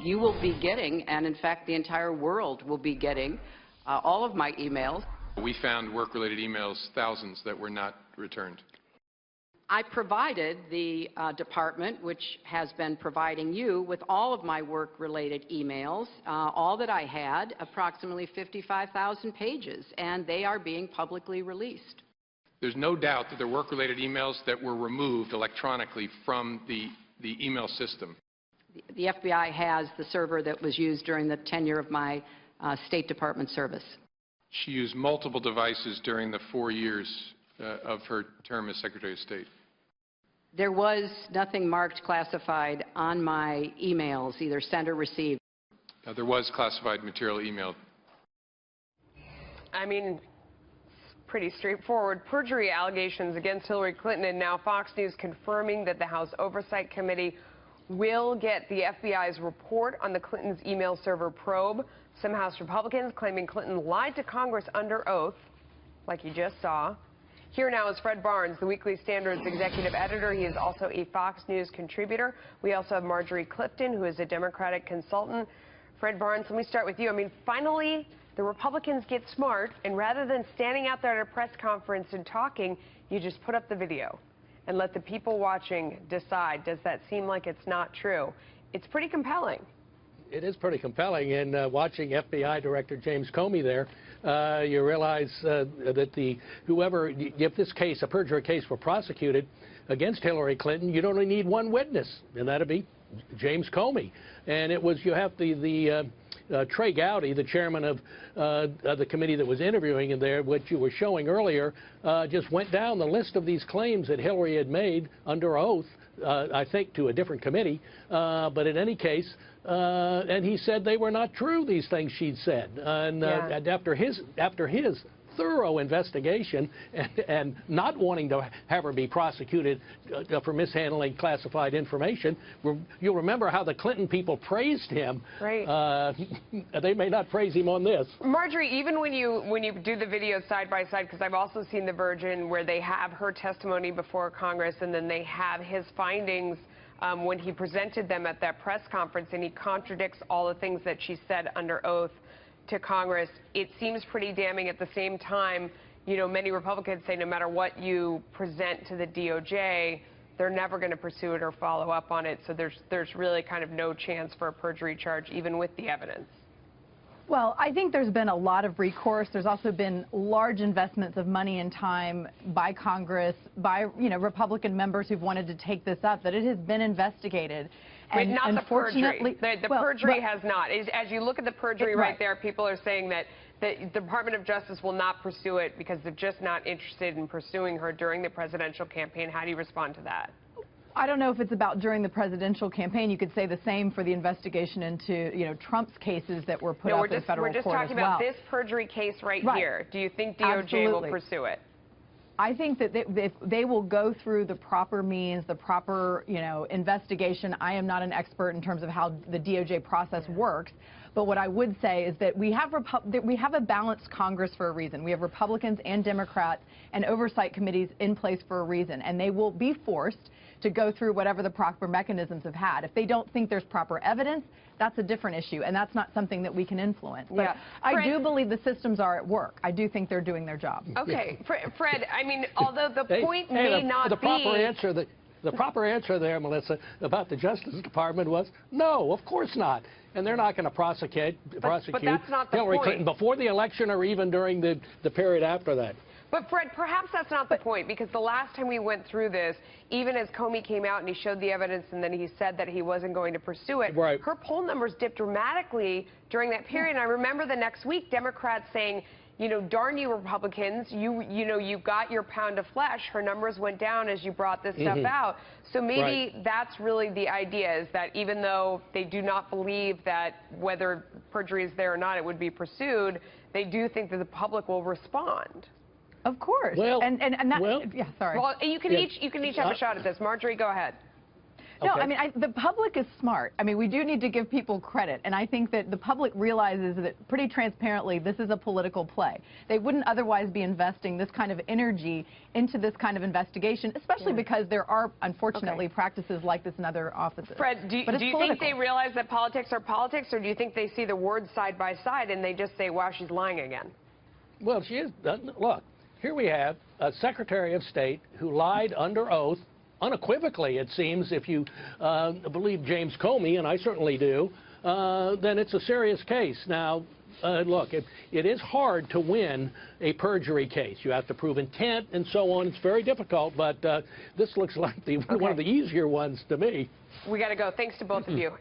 You will be getting, and in fact the entire world will be getting, all of my emails. We found work-related emails, thousands, that were not returned. I provided the department, which has been providing you, with all of my work-related emails, all that I had, approximately 55,000 pages, and they are being publicly released. There's no doubt that there were work-related emails that were removed electronically from the email system. The FBI has the server that was used during the tenure of my State Department service. She used multiple devices during the 4 years of her term as Secretary of State. There was nothing marked classified on my emails, either sent or received. There was classified material emailed. I mean, pretty straightforward. Perjury allegations against Hillary Clinton, and now Fox News confirming that the House Oversight Committee will get the FBI's report on the Clintons' email server probe. Some House Republicans claiming Clinton lied to Congress under oath, like you just saw. Here now is Fred Barnes, the Weekly Standard's executive editor. He is also a Fox News contributor. We also have Marjorie Clifton, who is a Democratic consultant. Fred Barnes, let me start with you. I mean, finally, the Republicans get smart, and rather than standing out there at a press conference and talking, you just put up the video and let the people watching decide. Does that seem like it's not true? It's pretty compelling. It is pretty compelling, and watching FBI Director James Comey there, you realize that if this case, a perjury case, were prosecuted against Hillary Clinton, you'd only need one witness, and that'd be James Comey. And it was, you have Trey Gowdy, the chairman of the committee that was interviewing in there, which you were showing earlier, just went down the list of these claims that Hillary had made under oath, I think to a different committee, but in any case, and he said they were not true, these things she'd said. And after his thorough investigation and not wanting to have her be prosecuted for mishandling classified information, you'll remember how the Clinton people praised him. Right. They may not praise him on this. Marjorie, even when you do the videos side by side, because I've also seen the version where they have her testimony before Congress and then they have his findings when he presented them at that press conference, and he contradicts all the things that she said under oath to Congress. It seems pretty damning. At the same time, you know, many Republicans say no matter what you present to the DOJ, they're never going to pursue it or follow up on it. So there's really kind of no chance for a perjury charge, even with the evidence. Well, I think there's been a lot of recourse. There's also been large investments of money and time by Congress, by, you know, Republican members who've wanted to take this up, that it has been investigated. And not the perjury. The well, perjury has not. As you look at the perjury right there, people are saying that the Department of Justice will not pursue it because they're just not interested in pursuing her during the presidential campaign. How do you respond to that? I don't know if it's about during the presidential campaign. You could say the same for the investigation into, you know, Trump's cases that were put up in federal court as well. We're just talking about this perjury case right here. Do you think DOJ will pursue it? I think that if they will go through the proper means, the proper, you know, investigation. I am not an expert in terms of how the DOJ process works, but what I would say is that we have a balanced Congress for a reason. We have Republicans and Democrats and oversight committees in place for a reason, and they will be forced to go through whatever the proper mechanisms have had. If they don't think there's proper evidence, that's a different issue, and that's not something that we can influence. But I do believe the systems are at work. I do think they're doing their job. Okay, Fred, I mean, although the point may not be... The proper answer there, Melissa, about the Justice Department was, no, of course not. And they're not going to prosecute that's not the Hillary point. Clinton before the election or even during the period after that. But, Fred, perhaps that's not the point, because the last time we went through this, even as Comey came out and he showed the evidence and then he said that he wasn't going to pursue it, her poll numbers dipped dramatically during that period. And I remember the next week, Democrats saying, you know, darn you Republicans, you know, you got your pound of flesh. Her numbers went down as you brought this stuff out. So maybe that's really the idea, is that even though they do not believe that whether perjury is there or not, it would be pursued, they do think that the public will respond. Of course. Well, and that, yeah, sorry. Well, you can each have a shot at this. Marjorie, go ahead. No, Okay. I mean, the public is smart. I mean, we do need to give people credit, and I think that the public realizes that pretty transparently this is a political play. They wouldn't otherwise be investing this kind of energy into this kind of investigation, especially because there are, unfortunately, practices like this in other offices. Fred, do you think they realize that politics are politics, or do you think they see the words side by side and they just say, wow, she's lying again? Well, she is. Look, here we have a Secretary of State who lied under oath, unequivocally, it seems, if you believe James Comey, and I certainly do, then it's a serious case. Now, look, it is hard to win a perjury case. You have to prove intent and so on. It's very difficult, but this looks like one of the easier ones to me. We got to go. Thanks to both of you.